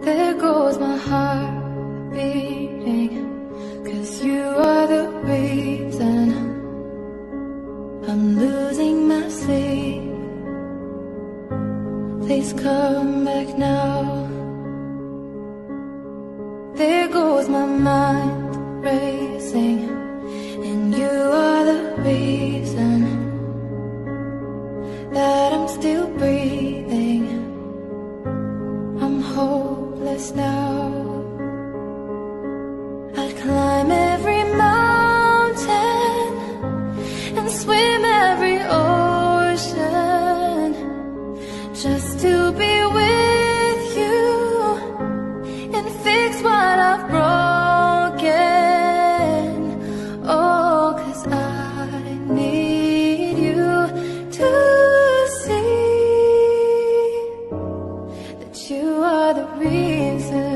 There goes my heart beating, 'cause you are the reason I'm losing my sleep. Please come back now. There goes my mind racing, and you are the reason that I'm still breathing. I'm hopeless now. I'd climb every mountain and swim every ocean just to be with you and fix what I've broken. Oh, 'cause I need you to see that you are the reason.